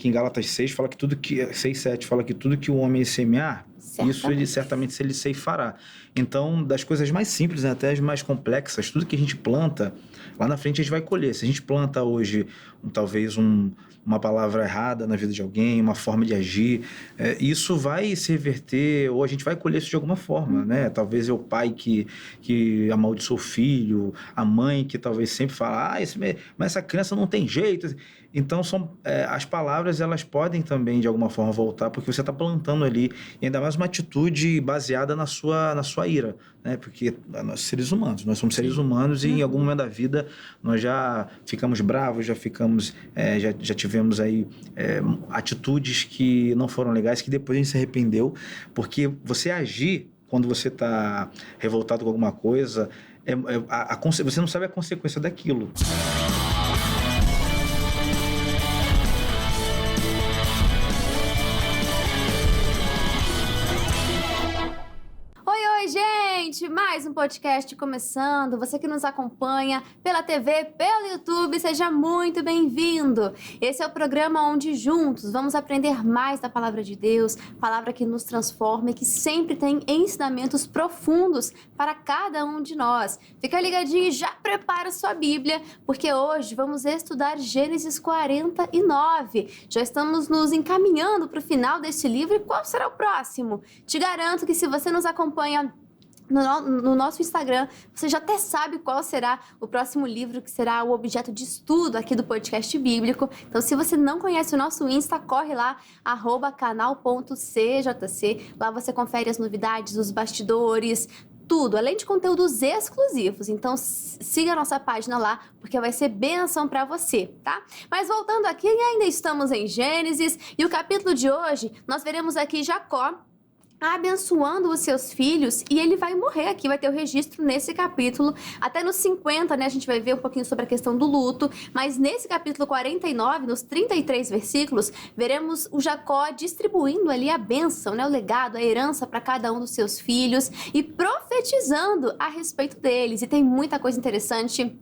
que em Gálatas 6 fala que 6:7 fala que tudo que o homem semear, isso ele certamente se ele ceifará. Então, das coisas mais simples, né, até as mais complexas, tudo que a gente planta, lá na frente a gente vai colher. Se a gente planta hoje, talvez uma palavra errada na vida de alguém, uma forma de agir, isso vai se reverter, ou a gente vai colher isso de alguma forma, né? Talvez é o pai que amaldiçoa o filho, a mãe que talvez sempre fala, mas essa criança não tem jeito. Então, as palavras, elas podem também, de alguma forma, voltar, porque você está plantando ali, e ainda mais uma atitude baseada na sua ira, né? Porque nós somos seres humanos e em algum momento da vida nós já ficamos bravos, já tivemos aí atitudes que não foram legais, que depois a gente se arrependeu, porque você agir quando você está revoltado com alguma coisa, você não sabe a consequência daquilo. Mais um podcast começando. Você que nos acompanha pela TV, pelo YouTube, seja muito bem-vindo. Esse é o programa onde juntos vamos aprender mais da Palavra de Deus, palavra que nos transforma e que sempre tem ensinamentos profundos para cada um de nós. Fica ligadinho e já prepara sua Bíblia, porque hoje vamos estudar Gênesis 49. Já estamos nos encaminhando para o final deste livro e qual será o próximo? Te garanto que se você nos acompanha no nosso Instagram, você já até sabe qual será o próximo livro que será o objeto de estudo aqui do podcast bíblico. Então, se você não conhece o nosso Insta, corre lá, @canal.cjc. Lá você confere as novidades, os bastidores, tudo, além de conteúdos exclusivos. Então, siga a nossa página lá, porque vai ser bênção para você, tá? Mas voltando aqui, ainda estamos em Gênesis, e o capítulo de hoje, nós veremos aqui Jacó abençoando os seus filhos, e ele vai morrer aqui, vai ter o registro nesse capítulo, até nos 50, né, a gente vai ver um pouquinho sobre a questão do luto, mas nesse capítulo 49, nos 33 versículos, veremos o Jacó distribuindo ali a bênção, né, o legado, a herança para cada um dos seus filhos, e profetizando a respeito deles, e tem muita coisa interessante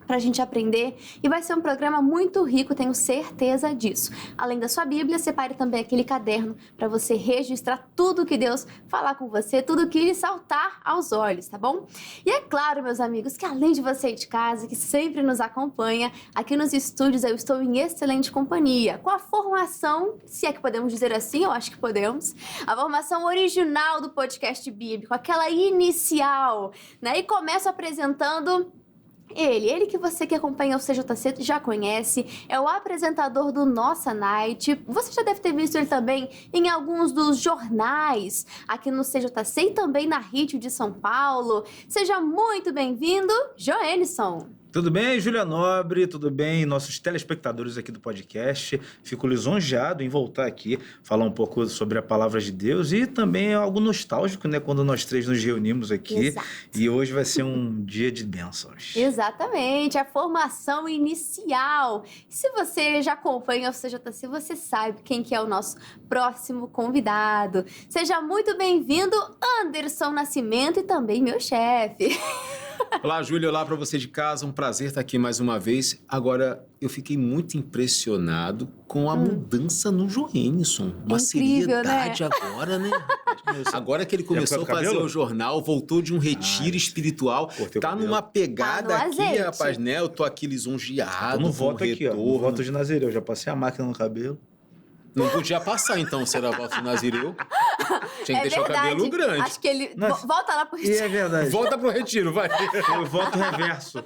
para a gente aprender, e vai ser um programa muito rico, tenho certeza disso. Além da sua Bíblia, separe também aquele caderno para você registrar tudo que Deus falar com você, tudo que lhe saltar aos olhos, tá bom? E é claro, meus amigos, que além de você de casa, que sempre nos acompanha, aqui nos estúdios eu estou em excelente companhia, com a formação, se é que podemos dizer assim, eu acho que podemos, a formação original do podcast bíblico, aquela inicial, né? E começo apresentando ele que você que acompanha o CJC já conhece, é o apresentador do Nossa Night. Você já deve ter visto ele também em alguns dos jornais aqui no CJC e também na Ritmo de São Paulo. Seja muito bem-vindo, Joenison. Tudo bem, Júlia Nobre? Tudo bem, nossos telespectadores aqui do podcast? Fico lisonjeado em voltar aqui, falar um pouco sobre a Palavra de Deus e também é algo nostálgico, né? Quando nós três nos reunimos aqui. Exato. E hoje vai ser um dia de bênçãos. Exatamente, a formação inicial. Se você já acompanha o CJC, você sabe quem que é o nosso próximo convidado. Seja muito bem-vindo, Anderson Nascimento, e também meu chefe. Olá, Júlia, olá para você de casa, um prazer estar aqui mais uma vez. Agora, eu fiquei muito impressionado com a mudança no Joenison. Uma incrível, seriedade, né? Agora, né? Agora que ele começou a fazer o jornal, voltou de um retiro espiritual, tá numa pegada aqui, rapaz, né? Eu tô aqui lisonjeado. Eu não voto aqui, ó. No voto de Nazireu, já passei a máquina no cabelo. Não podia passar, então, se era voto de Nazireu. Tinha que deixar verdade. o cabelo grande. Acho que ele... Volta lá pro retiro. E é verdade. Volta pro retiro, vai. Eu voto reverso.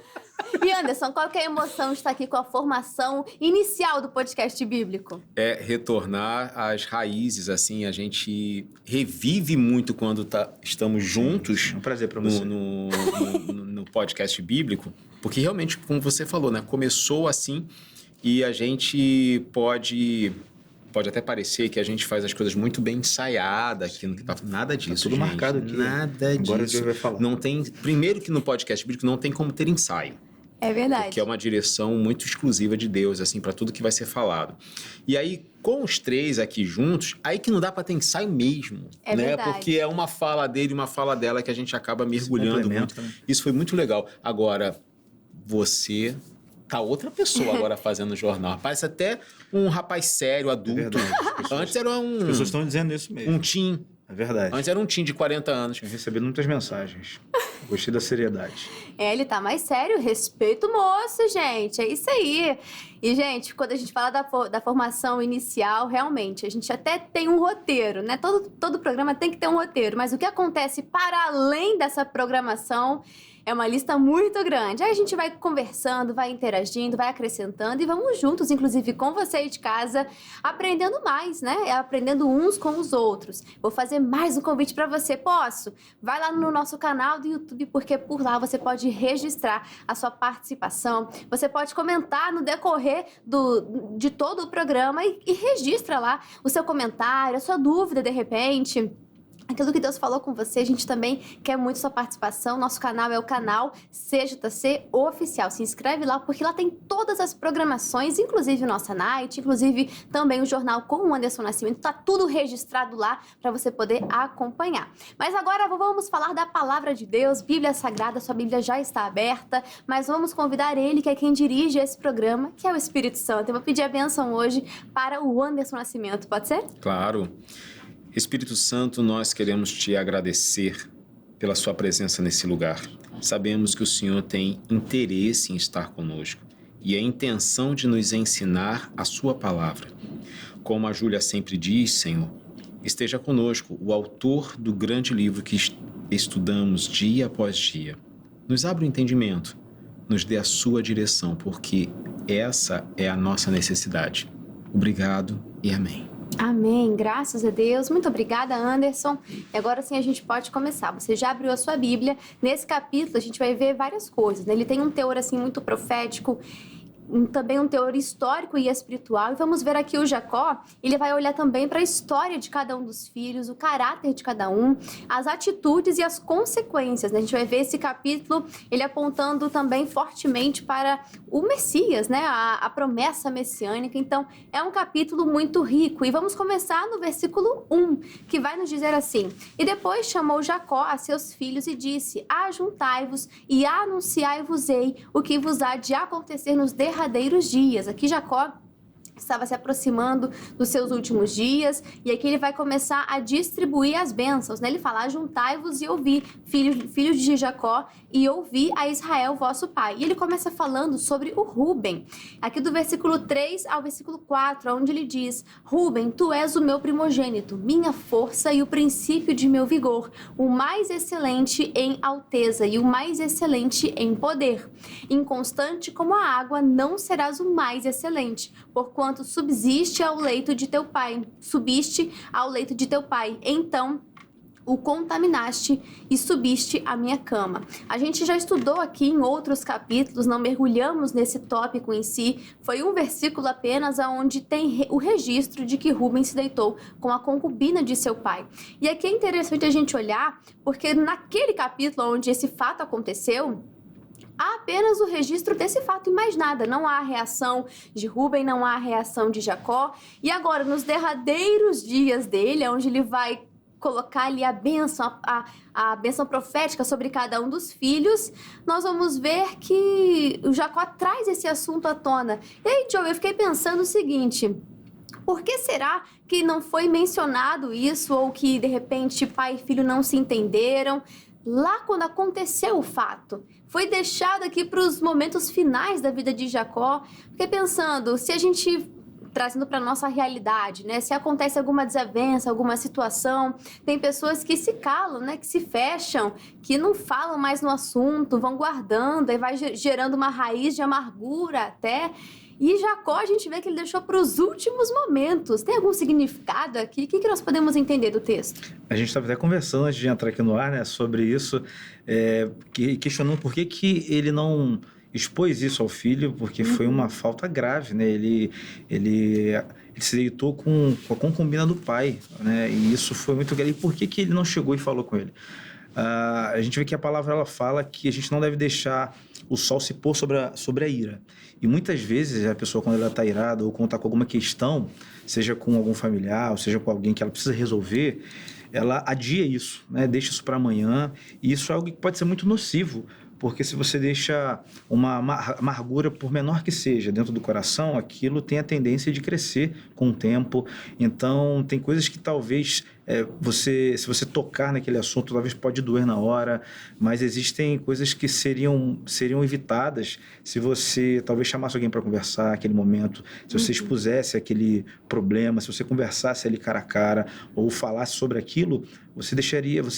E Anderson, qual que é a emoção de estar aqui com a formação inicial do podcast bíblico? É retornar às raízes, assim, a gente revive muito quando estamos juntos. É um prazer para você. No podcast bíblico, porque realmente, como você falou, né, começou assim e a gente pode até parecer que a gente faz as coisas muito bem ensaiadas aqui no que tá. Nada disso, tudo gente. marcado aqui. Nada Agora disso. o Diego vai falar. Não tem, primeiro que no podcast bíblico não tem como ter ensaio. É verdade. Porque é uma direção muito exclusiva de Deus, assim, para tudo que vai ser falado. E aí, com os três aqui juntos, aí que não dá para ter ensaio mesmo. É né? verdade. Porque é uma fala dele, uma fala dela que a gente acaba mergulhando muito. Né? Isso foi muito legal. Agora, você Tá outra pessoa agora fazendo o jornal. Parece até um rapaz sério, adulto. Antes era As pessoas estão dizendo isso mesmo. um teen. É verdade. Antes era um teen de 40 anos. Tenho recebido muitas mensagens. Gostei da seriedade. Ele tá mais sério. Respeita o moço, gente. É isso aí. E, gente, quando a gente fala da formação inicial, realmente, a gente até tem um roteiro, né? Todo programa tem que ter um roteiro. Mas o que acontece para além dessa programação é uma lista muito grande. Aí a gente vai conversando, vai interagindo, vai acrescentando e vamos juntos, inclusive com você aí de casa, aprendendo mais, né? Aprendendo uns com os outros. Vou fazer mais um convite para você. Posso? Vai lá no nosso canal do YouTube, porque por lá você pode registrar a sua participação. Você pode comentar no decorrer de todo o programa e registra lá o seu comentário, a sua dúvida de repente. Aquilo que Deus falou com você, a gente também quer muito sua participação. Nosso canal é o canal CJC Oficial. Se inscreve lá, porque lá tem todas as programações, inclusive o Nossa Night, inclusive também o jornal com o Anderson Nascimento. Tá tudo registrado lá para você poder acompanhar. Mas agora vamos falar da Palavra de Deus, Bíblia Sagrada. Sua Bíblia já está aberta, mas vamos convidar ele, que é quem dirige esse programa, que é o Espírito Santo. Eu vou pedir a bênção hoje para o Anderson Nascimento, pode ser? Claro. Espírito Santo, nós queremos te agradecer pela sua presença nesse lugar. Sabemos que o Senhor tem interesse em estar conosco e a intenção de nos ensinar a sua palavra. Como a Júlia sempre diz, Senhor, esteja conosco, o autor do grande livro que estudamos dia após dia. Nos abra o entendimento, nos dê a sua direção, porque essa é a nossa necessidade. Obrigado e amém. Amém, graças a Deus. Muito obrigada, Anderson. E agora sim a gente pode começar. Você já abriu a sua Bíblia. Nesse capítulo a gente vai ver várias coisas, né? Ele tem um teor assim muito profético, também um teor histórico e espiritual. E vamos ver aqui o Jacó, ele vai olhar também para a história de cada um dos filhos, o caráter de cada um, as atitudes e as consequências, né? A gente vai ver esse capítulo, ele apontando também fortemente para o Messias, né? A promessa messiânica. Então, é um capítulo muito rico. E vamos começar no versículo 1, que vai nos dizer assim: E depois chamou Jacó a seus filhos e disse: Ajuntai-vos e anunciai-vos-ei o que vos há de acontecer nos derradeiros dias. Aqui Jacó estava se aproximando dos seus últimos dias, e aqui ele vai começar a distribuir as bênçãos, né? Ele fala: juntai-vos e ouvi, filhos de Jacó, e ouvi a Israel vosso pai. E ele começa falando sobre o Rúben, aqui do versículo 3 ao versículo 4, onde ele diz: Rúben, tu és o meu primogênito, minha força e o princípio de meu vigor, o mais excelente em alteza e o mais excelente em poder. Inconstante como a água, não serás o mais excelente, porquanto subiste ao leito de teu pai, subiste ao leito de teu pai, então o contaminaste e subiste à minha cama. A gente já estudou aqui em outros capítulos, não mergulhamos nesse tópico em si, foi um versículo apenas onde tem o registro de que Rúben se deitou com a concubina de seu pai. E aqui é interessante a gente olhar, porque naquele capítulo onde esse fato aconteceu, há apenas o registro desse fato e mais nada. Não há a reação de Rúben, não há a reação de Jacó. E agora, nos derradeiros dias dele, onde ele vai colocar ali a bênção, a bênção profética sobre cada um dos filhos, nós vamos ver que o Jacó traz esse assunto à tona. E aí, Joe, eu fiquei pensando o seguinte: por que será que não foi mencionado isso, ou que, de repente, pai e filho não se entenderam lá quando aconteceu o fato? Foi deixado aqui para os momentos finais da vida de Jacó. Fiquei pensando, se a gente, trazendo para nossa realidade, né? Se acontece alguma desavença, alguma situação, tem pessoas que se calam, né? Que se fecham, que não falam mais no assunto, vão guardando, aí vai gerando uma raiz de amargura até. E Jacó, a gente vê que ele deixou para os últimos momentos. Tem algum significado aqui? O que nós podemos entender do texto? A gente estava até conversando antes de entrar aqui no ar, né, sobre isso, questionando por que ele não expôs isso ao filho, porque foi uma falta grave, né? Ele se deitou com a concubina do pai, né? E isso foi muito grave. E por que ele não chegou e falou com ele? A gente vê que a palavra ela fala que a gente não deve deixar o sol se pôr sobre a ira. E muitas vezes a pessoa, quando ela está irada ou quando está com alguma questão, seja com algum familiar, ou seja com alguém que ela precisa resolver, ela adia isso, né? Deixa isso para amanhã. E isso é algo que pode ser muito nocivo porque se você deixa uma amargura, por menor que seja, dentro do coração, aquilo tem a tendência de crescer com o tempo. Então, tem coisas que talvez se você tocar naquele assunto, talvez pode doer na hora, mas existem coisas que seriam evitadas se você talvez chamasse alguém para conversar naquele momento, se você expusesse aquele problema, se você conversasse ali cara a cara ou falasse sobre aquilo, você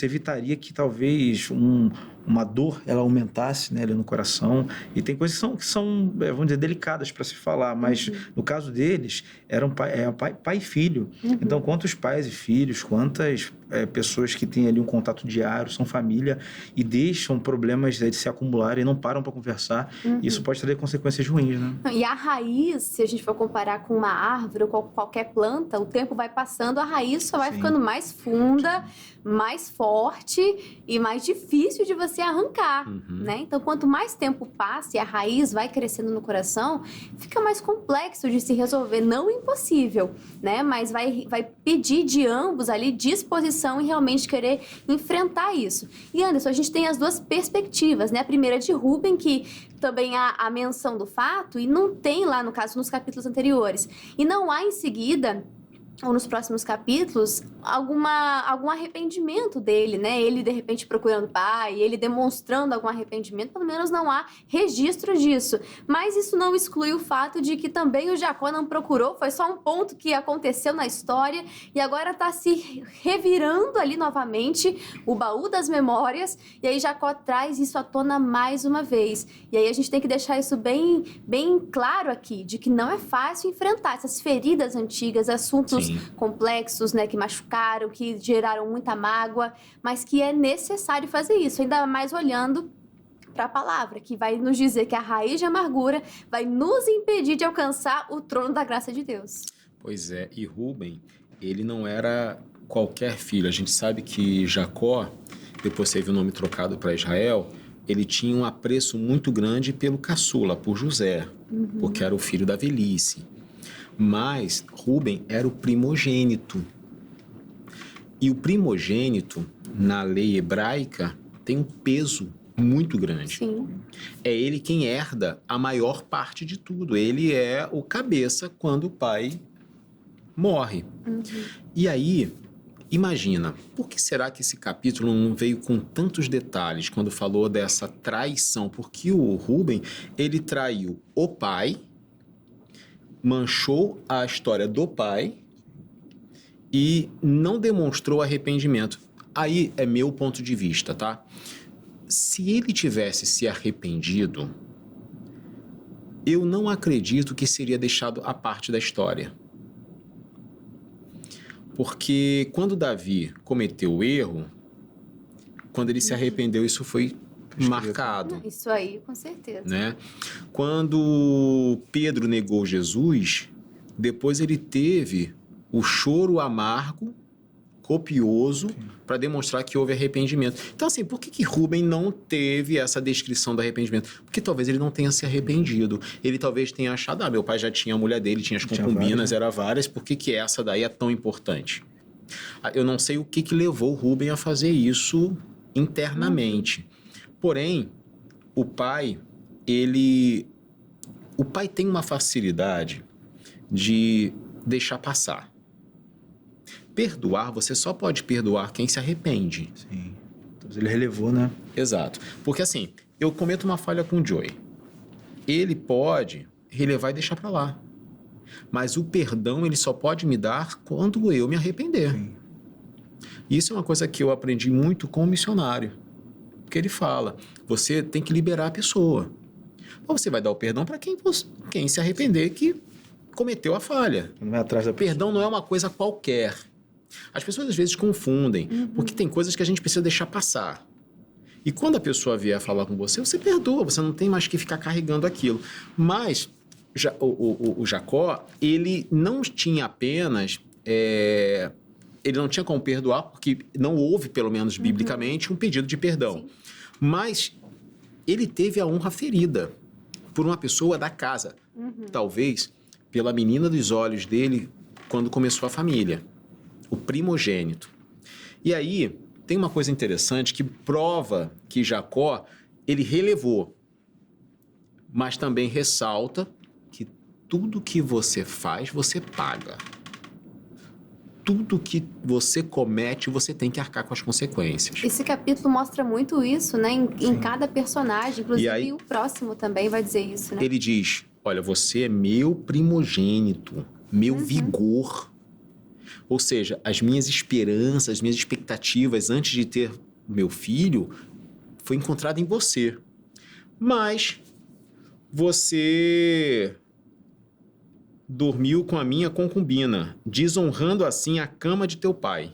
evitaria que talvez uma dor ela aumentasse, né, ali no coração. E tem coisas que são vamos dizer, delicadas para se falar, mas no caso deles, eram pai e filho. Então, quantos pais e filhos, quantas pessoas que têm ali um contato diário, são família e deixam problemas de se acumularem e não param para conversar. Isso pode trazer consequências ruins, né? E a raiz, se a gente for comparar com uma árvore ou qualquer planta, o tempo vai passando, a raiz só vai ficando mais funda, mais forte e mais difícil de você arrancar, né? Então, quanto mais tempo passa e a raiz vai crescendo no coração, fica mais complexo de se resolver. Não impossível, né? Mas vai pedir de ambos ali disposição e realmente querer enfrentar isso. E, Anderson, a gente tem as duas perspectivas, né? A primeira de Rubem, que também há a menção do fato, e não tem lá, no caso, nos capítulos anteriores. E não há, em seguida, ou nos próximos capítulos, algum arrependimento dele, né? Ele, de repente, procurando o pai, ele demonstrando algum arrependimento, pelo menos não há registro disso. Mas isso não exclui o fato de que também o Jacó não procurou, foi só um ponto que aconteceu na história e agora está se revirando ali novamente o baú das memórias, e aí Jacó traz isso à tona mais uma vez. E aí a gente tem que deixar isso bem, bem claro aqui, de que não é fácil enfrentar essas feridas antigas, assuntos complexos, né, que machucaram, que geraram muita mágoa, mas que é necessário fazer isso, ainda mais olhando para a palavra, que vai nos dizer que a raiz de amargura vai nos impedir de alcançar o trono da graça de Deus. Pois é, e Rubem, ele não era qualquer filho. A gente sabe que Jacó, depois teve o nome trocado para Israel, ele tinha um apreço muito grande pelo caçula, por José, porque era o filho da velhice. Mas Rubem era o primogênito. E o primogênito, na lei hebraica, tem um peso muito grande. Sim. É ele quem herda a maior parte de tudo. Ele é o cabeça quando o pai morre. E aí, imagina, por que será que esse capítulo não veio com tantos detalhes quando falou dessa traição? Porque o Rubem, ele traiu o pai, manchou a história do pai e não demonstrou arrependimento. Aí é meu ponto de vista, tá? Se ele tivesse se arrependido, eu não acredito que seria deixado à parte da história. Porque quando Davi cometeu o erro, quando ele se arrependeu, isso foi marcado. Isso aí, com certeza. Né? Quando Pedro negou Jesus, depois ele teve o choro amargo, copioso, para demonstrar que houve arrependimento. Então, assim, por que Rubem não teve essa descrição do arrependimento? Porque talvez ele não tenha se arrependido. Ele talvez tenha achado, meu pai já tinha a mulher dele, tinha as concubinas, era várias, por que essa daí é tão importante? Eu não sei o que levou Rubem a fazer isso internamente. Porém, o pai tem uma facilidade de deixar passar. Perdoar, você só pode perdoar quem se arrepende. Sim. Então, ele relevou, né? Exato. Porque assim, eu cometo uma falha com o Joey. Ele pode relevar e deixar pra lá. Mas o perdão, ele só pode me dar quando eu me arrepender. Sim. Isso é uma coisa que eu aprendi muito com o missionário. Porque ele fala, você tem que liberar a pessoa. Ou você vai dar o perdão para quem se arrepender que cometeu a falha. Não vai atrás da pessoa. Perdão não é uma coisa qualquer. As pessoas às vezes confundem, porque tem coisas que a gente precisa deixar passar. E quando a pessoa vier falar com você, você perdoa, você não tem mais que ficar carregando aquilo. Mas o Jacó, ele não tinha apenas... ele não tinha como perdoar, porque não houve, pelo menos biblicamente, um pedido de perdão. Sim. Mas ele teve a honra ferida por uma pessoa da casa. Talvez pela menina dos olhos dele quando começou a família. O primogênito. E aí, tem uma coisa interessante que prova que Jacó, ele relevou, mas também ressalta que tudo que você faz, você paga. Tudo que você comete, você tem que arcar com as consequências. Esse capítulo mostra muito isso, né? Em cada personagem, inclusive aí, o próximo também vai dizer isso, né? Ele diz, olha, você é meu primogênito, meu vigor. Ou seja, as minhas esperanças, as minhas expectativas antes de ter meu filho foi encontrada em você. Mas você dormiu com a minha concubina, desonrando assim a cama de teu pai.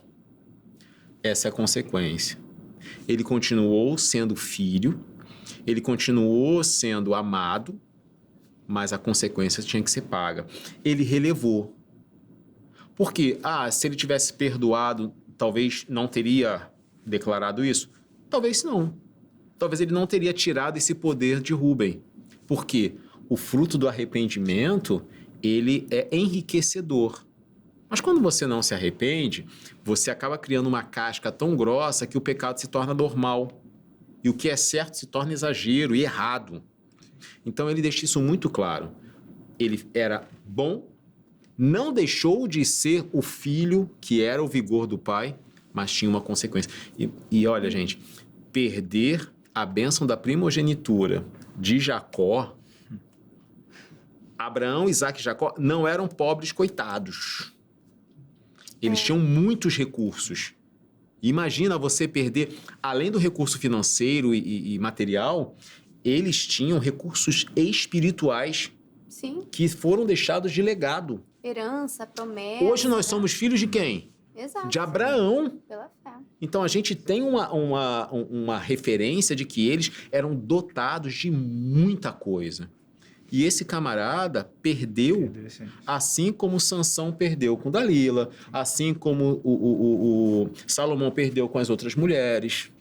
Essa é a consequência. Ele continuou sendo filho, ele continuou sendo amado, mas a consequência tinha que ser paga. Ele relevou. Por quê? Se ele tivesse perdoado, talvez não teria declarado isso? Talvez não. Talvez ele não teria tirado esse poder de Rúben. Por quê? O fruto do arrependimento, ele é enriquecedor. Mas quando você não se arrepende, você acaba criando uma casca tão grossa que o pecado se torna normal. E o que é certo se torna exagero e errado. Então ele deixa isso muito claro. Ele era bom, não deixou de ser o filho que era o vigor do pai, mas tinha uma consequência. E olha, gente, perder a bênção da primogenitura de Jacó, Abraão, Isaac e Jacó não eram pobres coitados. Eles tinham muitos recursos. Imagina você perder, além do recurso financeiro e material, eles tinham recursos espirituais. Sim. Que foram deixados de legado. Herança, promessa. Hoje nós somos filhos de quem? Exato. De Abraão. Pela fé. Então a gente tem uma referência de que eles eram dotados de muita coisa. E esse camarada perdeu, assim como Sansão perdeu com Dalila, assim como o Salomão perdeu com as outras mulheres.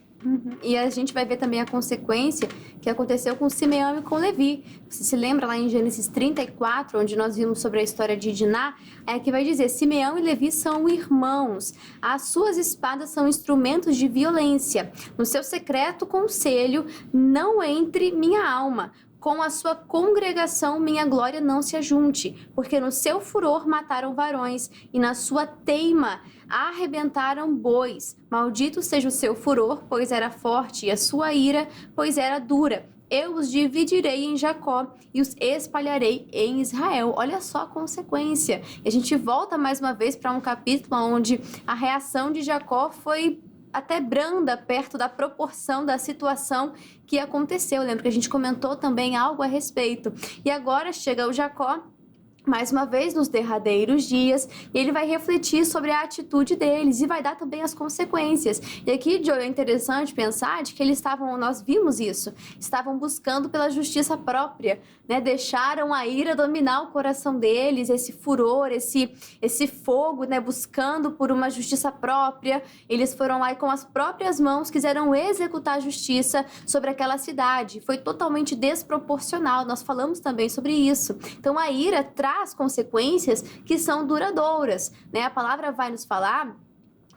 E a gente vai ver também a consequência que aconteceu com Simeão e com Levi. Você se lembra lá em Gênesis 34, onde nós vimos sobre a história de Diná? É que vai dizer, Simeão e Levi são irmãos. As suas espadas são instrumentos de violência. No seu secreto conselho, não entre minha alma. Com a sua congregação, minha glória não se ajunte, porque no seu furor mataram varões, e na sua teima arrebentaram bois. Maldito seja o seu furor, pois era forte, e a sua ira, pois era dura. Eu os dividirei em Jacó e os espalharei em Israel. Olha só a consequência. E a gente volta mais uma vez para um capítulo onde a reação de Jacó foi até branda perto da proporção da situação que aconteceu. Lembra que a gente comentou também algo a respeito. E agora chega o Jacó, mais uma vez nos derradeiros dias, e ele vai refletir sobre a atitude deles e vai dar também as consequências. E aqui, Joe, é interessante pensar de que eles estavam, nós vimos isso, estavam buscando pela justiça própria, né? Deixaram a ira dominar o coração deles, esse furor, esse fogo, né? Buscando por uma justiça própria. Eles foram lá e com as próprias mãos quiseram executar a justiça sobre aquela cidade. Foi totalmente desproporcional, nós falamos também sobre isso. Então a ira traz consequências que são duradouras, né? A palavra vai nos falar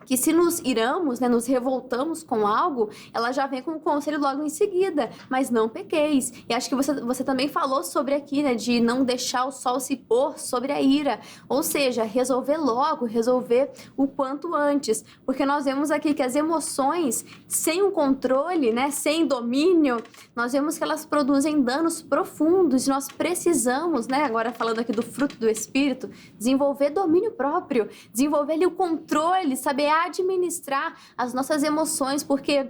que se nos iramos, né, nos revoltamos com algo, ela já vem com o conselho logo em seguida, mas não pequeis. E acho que você também falou sobre aqui, né, de não deixar o sol se pôr sobre a ira, ou seja, resolver logo, resolver o quanto antes, porque nós vemos aqui que as emoções, sem um controle, né, sem domínio, nós vemos que elas produzem danos profundos e nós precisamos, né, agora falando aqui do fruto do Espírito, desenvolver domínio próprio, desenvolver ali o controle, saber administrar as nossas emoções, porque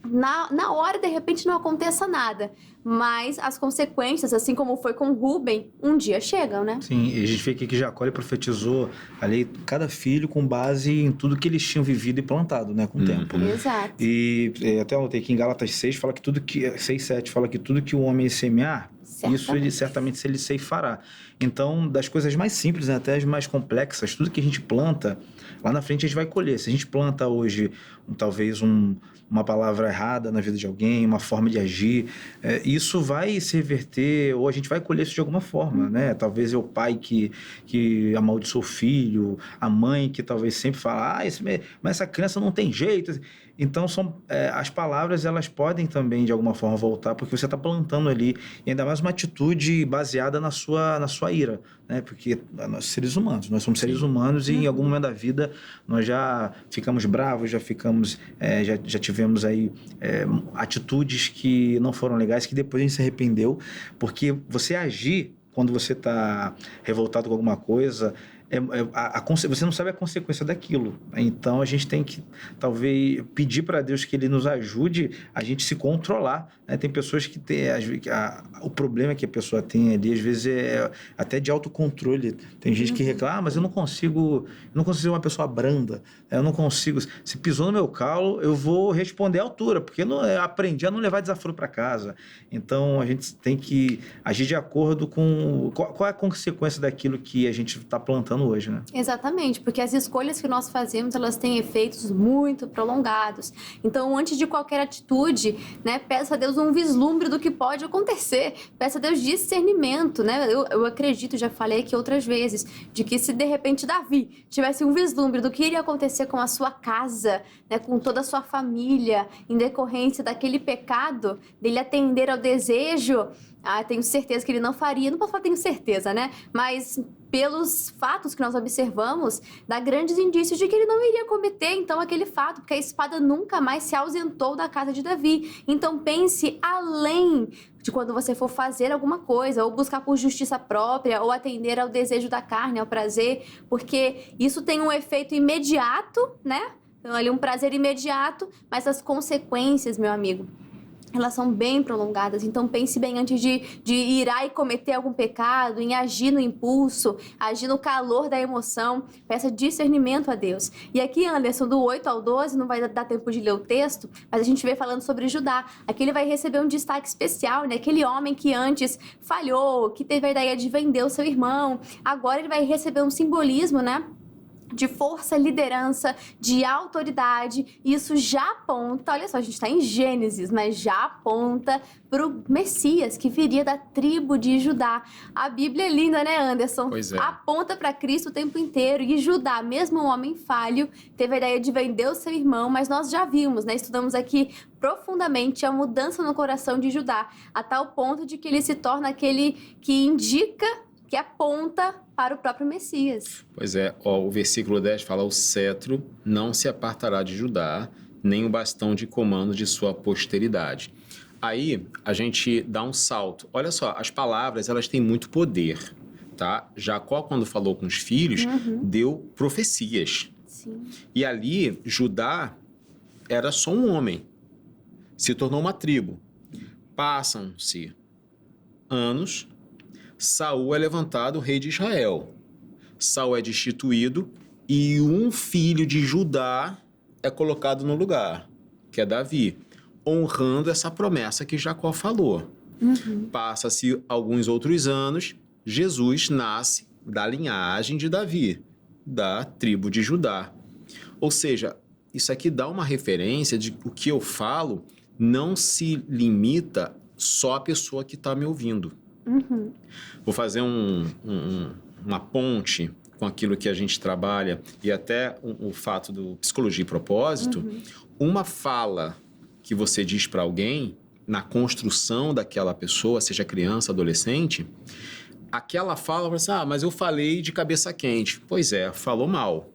na hora, de repente, não aconteça nada, mas as consequências, assim como foi com Rúben, um dia chegam, né? Sim, e a gente vê aqui que Jacó ele profetizou ali cada filho com base em tudo que eles tinham vivido e plantado, né, com o tempo. Exato. E até anotei aqui em Gálatas 6, fala que 6:7 fala que tudo que o homem semear, isso ele certamente ele ceifará. Então, das coisas mais simples, né, até as mais complexas, tudo que a gente planta, lá na frente a gente vai colher. Se a gente planta hoje, talvez uma palavra errada na vida de alguém, uma forma de agir, isso vai se reverter, ou a gente vai colher isso de alguma forma, né? Talvez é o pai que amaldiçoa o filho, a mãe que talvez sempre fala, mas essa criança não tem jeito. Então, as palavras, elas podem também, de alguma forma, voltar, porque você está plantando ali, e ainda mais uma atitude baseada na sua ira, né? Porque nós seres humanos, nós somos seres humanos e em algum momento da vida nós já ficamos bravos, já tivemos aí atitudes que não foram legais, que depois a gente se arrependeu, porque você agir quando você está revoltado com alguma coisa, você não sabe a consequência daquilo. Então, a gente tem que, talvez, pedir para Deus que Ele nos ajude a gente se controlar, né? Tem pessoas que têm... o problema que a pessoa tem ali, às vezes, é até de autocontrole. Tem gente que reclama, mas eu não consigo ser uma pessoa branda. Eu não consigo... Se pisou no meu calo, eu vou responder à altura, porque eu aprendi a não levar desaforo para casa. Então, a gente tem que agir de acordo com... Qual é a consequência daquilo que a gente está plantando hoje, né? Exatamente, porque as escolhas que nós fazemos, elas têm efeitos muito prolongados. Então, antes de qualquer atitude, né, peça a Deus um vislumbre do que pode acontecer. Peça a Deus discernimento, né? Eu acredito, já falei aqui outras vezes, de que se de repente Davi tivesse um vislumbre do que iria acontecer com a sua casa, né, com toda a sua família, em decorrência daquele pecado, dele atender ao desejo, tenho certeza que ele não faria. Não posso falar tenho certeza, né? Mas pelos fatos que nós observamos, dá grandes indícios de que ele não iria cometer, então, aquele fato, porque a espada nunca mais se ausentou da casa de Davi. Então, pense além de quando você for fazer alguma coisa, ou buscar por justiça própria, ou atender ao desejo da carne, ao prazer, porque isso tem um efeito imediato, né? Então, ali um prazer imediato, mas as consequências, meu amigo, elas são bem prolongadas. Então, pense bem antes de irar e cometer algum pecado, em agir no impulso, agir no calor da emoção. Peça discernimento a Deus. E aqui, Anderson, do 8 ao 12, não vai dar tempo de ler o texto, mas a gente vê falando sobre Judá. Aqui ele vai receber um destaque especial, né? Aquele homem que antes falhou, que teve a ideia de vender o seu irmão. Agora ele vai receber um simbolismo, né, de força, liderança, de autoridade. Isso já aponta, olha só, a gente está em Gênesis, mas já aponta para o Messias, que viria da tribo de Judá. A Bíblia é linda, né, Anderson? Pois é. Aponta para Cristo o tempo inteiro. E Judá, mesmo um homem falho, teve a ideia de vender o seu irmão, mas nós já vimos, né, estudamos aqui profundamente a mudança no coração de Judá, a tal ponto de que ele se torna aquele que indica, que aponta para o próprio Messias. Pois é, o versículo 10 fala: o cetro não se apartará de Judá, nem o bastão de comando de sua posteridade. Aí a gente dá um salto. Olha só, as palavras, elas têm muito poder, tá? Jacó, quando falou com os filhos, deu profecias. Sim. E ali, Judá era só um homem, se tornou uma tribo. Passam-se anos, Saul é levantado rei de Israel. Saul é destituído e um filho de Judá é colocado no lugar, que é Davi, honrando essa promessa que Jacó falou. Passa-se alguns outros anos, Jesus nasce da linhagem de Davi, da tribo de Judá. Ou seja, isso aqui dá uma referência de o que eu falo não se limita só à pessoa que está me ouvindo. Vou fazer uma ponte com aquilo que a gente trabalha e até o fato do psicologia e propósito. Uma fala que você diz para alguém na construção daquela pessoa, seja criança, adolescente, aquela fala, você, mas eu falei de cabeça quente. Pois é, falou mal.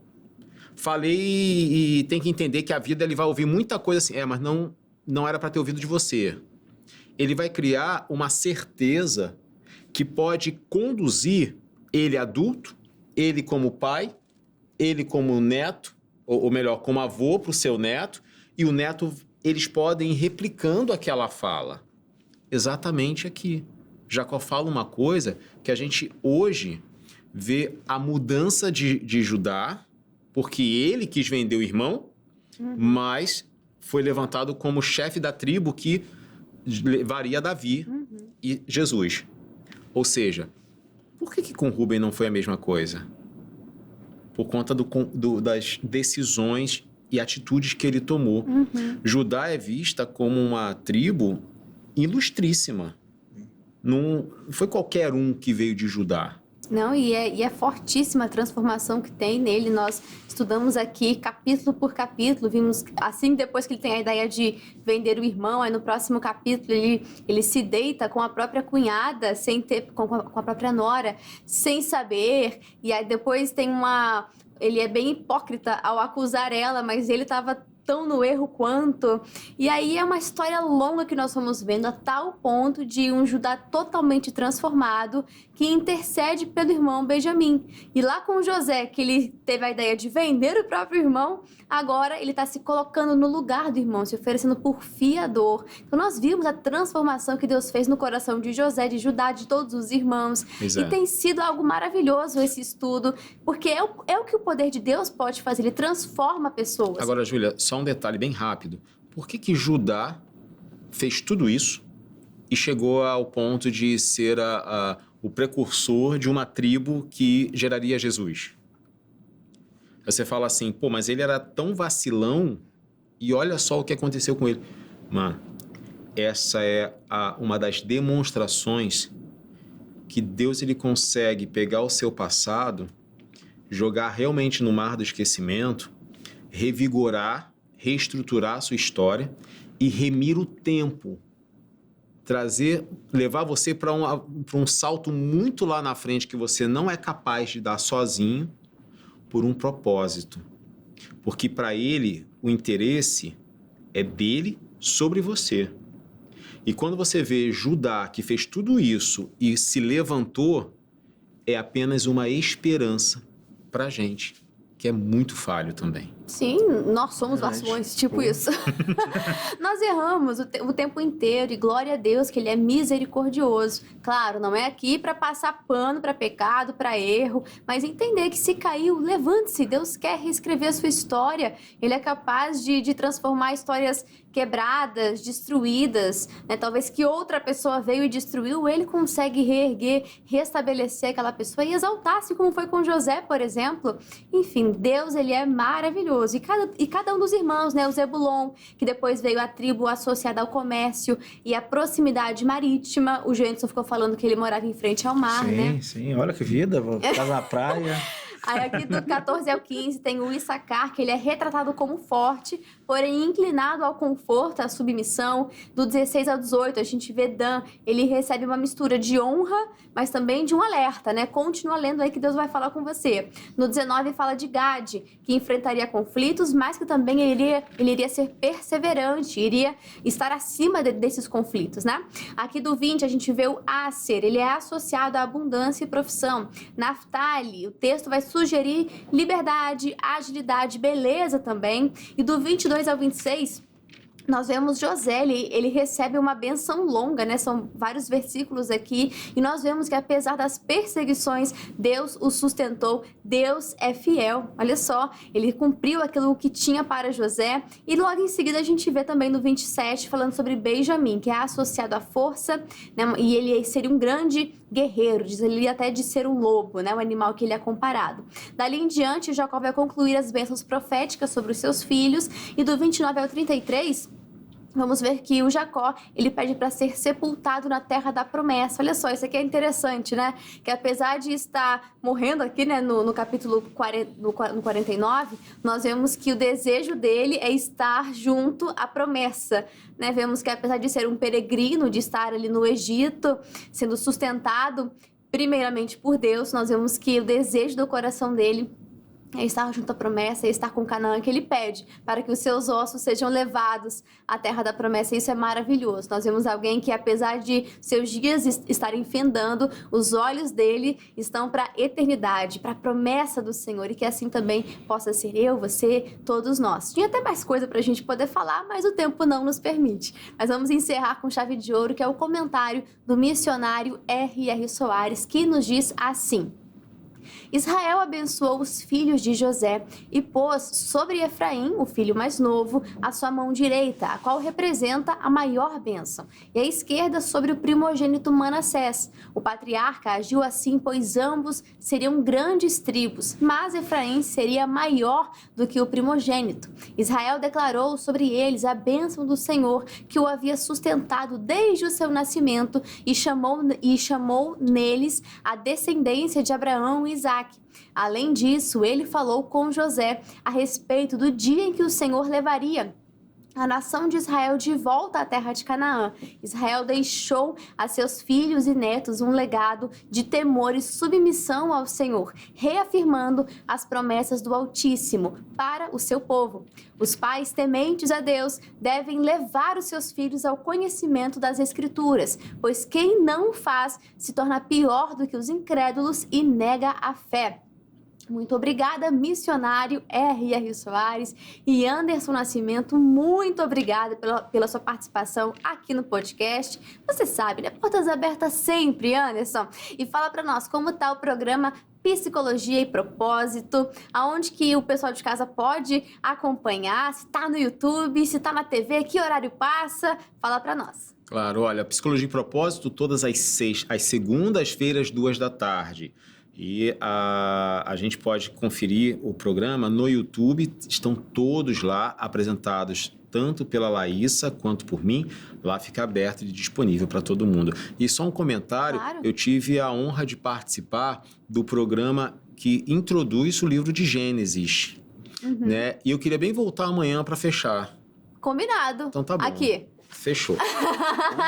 Falei e tem que entender que a vida ele vai ouvir muita coisa assim, mas não era para ter ouvido de você. Ele vai criar uma certeza que pode conduzir ele adulto, ele como pai, ele como neto, ou melhor, como avô para o seu neto, e o neto, eles podem ir replicando aquela fala. Exatamente aqui. Jacó fala uma coisa que a gente hoje vê a mudança de Judá, porque ele quis vender o irmão, mas foi levantado como chefe da tribo que levaria Davi e Jesus. Ou seja, por que com Rúben não foi a mesma coisa? Por conta das decisões e atitudes que ele tomou. Judá é vista como uma tribo ilustríssima. Não foi qualquer um que veio de Judá. Não, e é fortíssima a transformação que tem nele. Nós estudamos aqui capítulo por capítulo, vimos assim, depois que ele tem a ideia de vender o irmão, aí no próximo capítulo ele se deita com a própria cunhada, sem ter, com a própria nora, sem saber, e aí depois tem ele é bem hipócrita ao acusar ela, mas ele estava tão no erro quanto. E aí é uma história longa que nós vamos vendo, a tal ponto de um Judá totalmente transformado que intercede pelo irmão Benjamim. E lá com José, que ele teve a ideia de vender o próprio irmão, agora ele está se colocando no lugar do irmão, se oferecendo por fiador. Então nós vimos a transformação que Deus fez no coração de José, de Judá, de todos os irmãos. E tem sido algo maravilhoso esse estudo, porque é o que o poder de Deus pode fazer, ele transforma pessoas. Agora, Júlia, só um detalhe bem rápido. Por que Judá fez tudo isso e chegou ao ponto de ser o precursor de uma tribo que geraria Jesus? Você fala assim, pô, mas ele era tão vacilão e olha só o que aconteceu com ele. Mano, essa é uma das demonstrações que Deus ele consegue pegar o seu passado, jogar realmente no mar do esquecimento, revigorar, reestruturar a sua história e remir o tempo. Levar você para um salto muito lá na frente que você não é capaz de dar sozinho por um propósito. Porque para ele, o interesse é dele sobre você. E quando você vê Judá, que fez tudo isso e se levantou, é apenas uma esperança para a gente, que é muito falho também. Sim, nós somos vacilões, tipo isso. Nós erramos o tempo inteiro e glória a Deus que Ele é misericordioso. Claro, não é aqui para passar pano para pecado, para erro, mas entender que se caiu, levante-se. Deus quer reescrever a sua história. Ele é capaz de transformar histórias quebradas, destruídas, né? Talvez que outra pessoa veio e destruiu, Ele consegue reerguer, restabelecer aquela pessoa e exaltar, assim como foi com José, por exemplo. Enfim, Deus, Ele é maravilhoso. E cada um dos irmãos, né? O Zebulon, que depois veio a tribo associada ao comércio e à proximidade marítima. O Jenson ficou falando que ele morava em frente ao mar, né? Sim, olha que vida, vou ficar na praia. Aí aqui do 14 ao 15 tem o Issacar, que ele é retratado como forte, porém inclinado ao conforto, à submissão. Do 16 ao 18 a gente vê Dan, ele recebe uma mistura de honra, mas também de um alerta, né? Continua lendo aí que Deus vai falar com você. No 19 fala de Gade, que enfrentaria conflitos, mas que também ele iria ser perseverante, iria estar acima desses conflitos, né? Aqui do 20 a gente vê o Aser, ele é associado à abundância e profissão. Naftali, o texto vai sugerir liberdade, agilidade, beleza também. E do 22 ao 26, nós vemos José, ele recebe uma benção longa, né? São vários versículos aqui. E nós vemos que apesar das perseguições, Deus o sustentou. Deus é fiel. Olha só, ele cumpriu aquilo que tinha para José. E logo em seguida a gente vê também no 27, falando sobre Benjamim, que é associado à força, né? E ele seria um grande guerreiro, diz ele até de ser um lobo, né? O animal que ele é comparado. Dali em diante, Jacó vai concluir as bênçãos proféticas sobre os seus filhos. E do 29 ao 33... vamos ver que o Jacó, ele pede para ser sepultado na terra da promessa. Olha só, isso aqui é interessante, né? Que apesar de estar morrendo aqui, né, no capítulo 49, nós vemos que o desejo dele é estar junto à promessa, né? Vemos que apesar de ser um peregrino, de estar ali no Egito, sendo sustentado primeiramente por Deus, nós vemos que o desejo do coração dele é estar junto à promessa, é estar com Canaã, que ele pede para que os seus ossos sejam levados à terra da promessa. Isso é maravilhoso. Nós vemos alguém que, apesar de seus dias estarem findando, os olhos dele estão para a eternidade, para a promessa do Senhor, e que assim também possa ser eu, você, todos nós. Tinha até mais coisa para a gente poder falar, mas o tempo não nos permite. Mas vamos encerrar com chave de ouro, que é o comentário do missionário R.R. Soares, que nos diz assim: Israel abençoou os filhos de José e pôs sobre Efraim, o filho mais novo, a sua mão direita, a qual representa a maior bênção, e a esquerda sobre o primogênito Manassés. O patriarca agiu assim, pois ambos seriam grandes tribos, mas Efraim seria maior do que o primogênito. Israel declarou sobre eles a bênção do Senhor, que o havia sustentado desde o seu nascimento, e chamou neles a descendência de Abraão e Isaque. Além disso, ele falou com José a respeito do dia em que o Senhor levaria a nação de Israel de volta à terra de Canaã. Israel deixou a seus filhos e netos um legado de temor e submissão ao Senhor, reafirmando as promessas do Altíssimo para o seu povo. Os pais tementes a Deus devem levar os seus filhos ao conhecimento das Escrituras, pois quem não o faz se torna pior do que os incrédulos e nega a fé. Muito obrigada, missionário R.R. Soares e Anderson Nascimento. Muito obrigada pela sua participação aqui no podcast. Você sabe, né? Portas abertas sempre, Anderson. E fala para nós como tá o programa Psicologia e Propósito, aonde que o pessoal de casa pode acompanhar, se tá no YouTube, se tá na TV, que horário passa. Fala para nós. Claro, olha, Psicologia e Propósito todas às segundas-feiras, 14h. E a gente pode conferir o programa no YouTube, estão todos lá apresentados, tanto pela Laísa quanto por mim. Lá fica aberto e disponível para todo mundo. E só um comentário, claro. Eu tive a honra de participar do programa que introduz o livro de Gênesis, né? E eu queria bem voltar amanhã para fechar. Combinado. Então tá bom. Aqui. Fechou.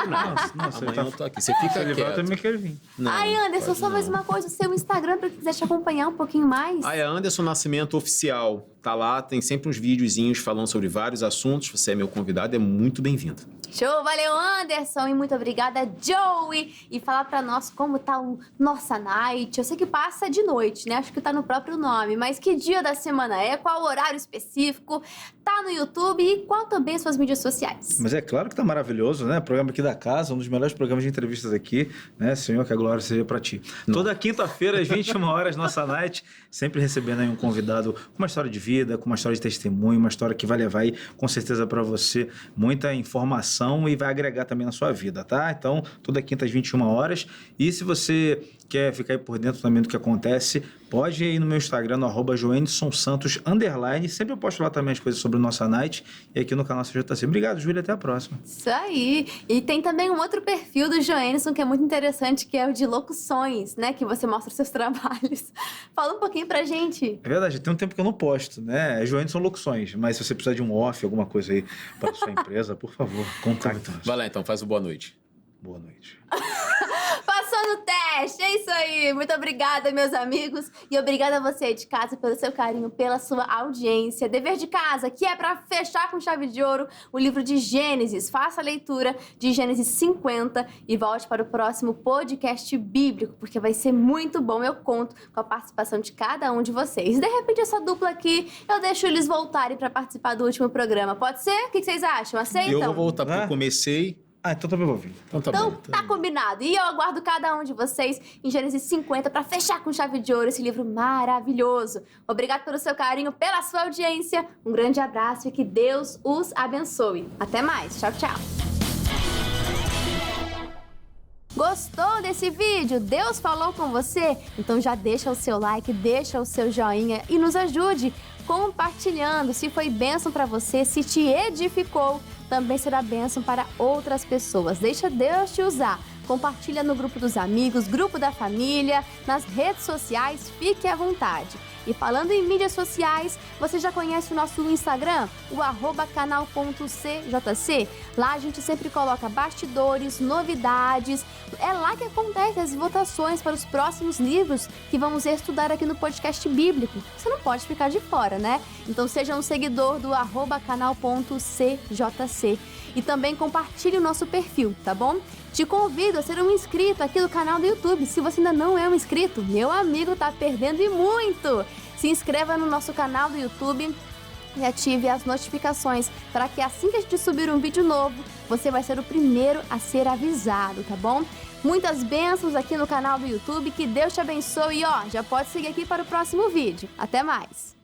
Nossa, amanhã eu tô aqui. Você fica quieto. Eu também quero vir. Ai, Anderson, só mais uma coisa. O seu Instagram, para quem quiser te acompanhar um pouquinho mais. É Anderson Nascimento Oficial. Tá lá, tem sempre uns videozinhos falando sobre vários assuntos. Você é meu convidado, é muito bem-vindo. Show, valeu, Anderson, e muito obrigada, Joey. E falar pra nós como tá o Nossa Night. Eu sei que passa de noite, né? Acho que tá no próprio nome. Mas que dia da semana é? Qual horário específico? Tá no YouTube e qual também suas mídias sociais? Mas é claro que tá maravilhoso, né? Programa aqui da casa, um dos melhores programas de entrevistas aqui, né? Senhor, que a glória seja pra ti. Toda quinta-feira, às 21h, Nossa Night, sempre recebendo aí um convidado com uma história de vida, com uma história de testemunho, uma história que vai levar aí, com certeza, pra você muita informação e vai agregar também na sua vida, tá? Então, toda quinta às 21h. E se você quer ficar aí por dentro também do que acontece, pode ir no meu Instagram, no @joenilsonsantos_. Sempre eu posto lá também as coisas sobre o Nossa Night e aqui no canal CJC. Obrigado, Júlia. Até a próxima. Isso aí. E tem também um outro perfil do Joenilson que é muito interessante, que é o de locuções, né? Que você mostra os seus trabalhos. Fala um pouquinho pra gente. É verdade. Tem um tempo que eu não posto, né? Joenilson Locuções. Mas se você precisar de um off, alguma coisa aí para sua empresa, por favor, contacte. Vai lá então, faz o boa noite. Boa noite. Passou no teste, é isso aí. Muito obrigada, meus amigos. E obrigada a você de casa pelo seu carinho, pela sua audiência. Dever de casa, que é para fechar com chave de ouro o livro de Gênesis. Faça a leitura de Gênesis 50 e volte para o próximo podcast bíblico, porque vai ser muito bom. Eu conto com a participação de cada um de vocês. De repente, essa dupla aqui, eu deixo eles voltarem para participar do último programa. Pode ser? O que vocês acham? Aceitam? Eu vou voltar, porque eu comecei... Então também vou vir. Então tá combinado. E eu aguardo cada um de vocês em Gênesis 50 para fechar com chave de ouro esse livro maravilhoso. Obrigado pelo seu carinho, pela sua audiência. Um grande abraço e que Deus os abençoe. Até mais. Tchau, tchau. Gostou desse vídeo? Deus falou com você? Então já deixa o seu like, deixa o seu joinha e nos ajude compartilhando. Se foi bênção para você, se te edificou, também será bênção para outras pessoas. Deixa Deus te usar. Compartilha no grupo dos amigos, grupo da família, nas redes sociais, fique à vontade. E falando em mídias sociais, você já conhece o nosso Instagram? O @canal.cjc. Lá a gente sempre coloca bastidores, novidades. É lá que acontecem as votações para os próximos livros que vamos estudar aqui no podcast bíblico. Você não pode ficar de fora, né? Então seja um seguidor do @canal.cjc. E também compartilhe o nosso perfil, tá bom? Te convido a ser um inscrito aqui do canal do YouTube. Se você ainda não é um inscrito, meu amigo, tá perdendo e muito! Se inscreva no nosso canal do YouTube, e ative as notificações para que assim que a gente subir um vídeo novo, você vai ser o primeiro a ser avisado, tá bom? Muitas bênçãos aqui no canal do YouTube, que Deus te abençoe e já pode seguir aqui para o próximo vídeo. Até mais!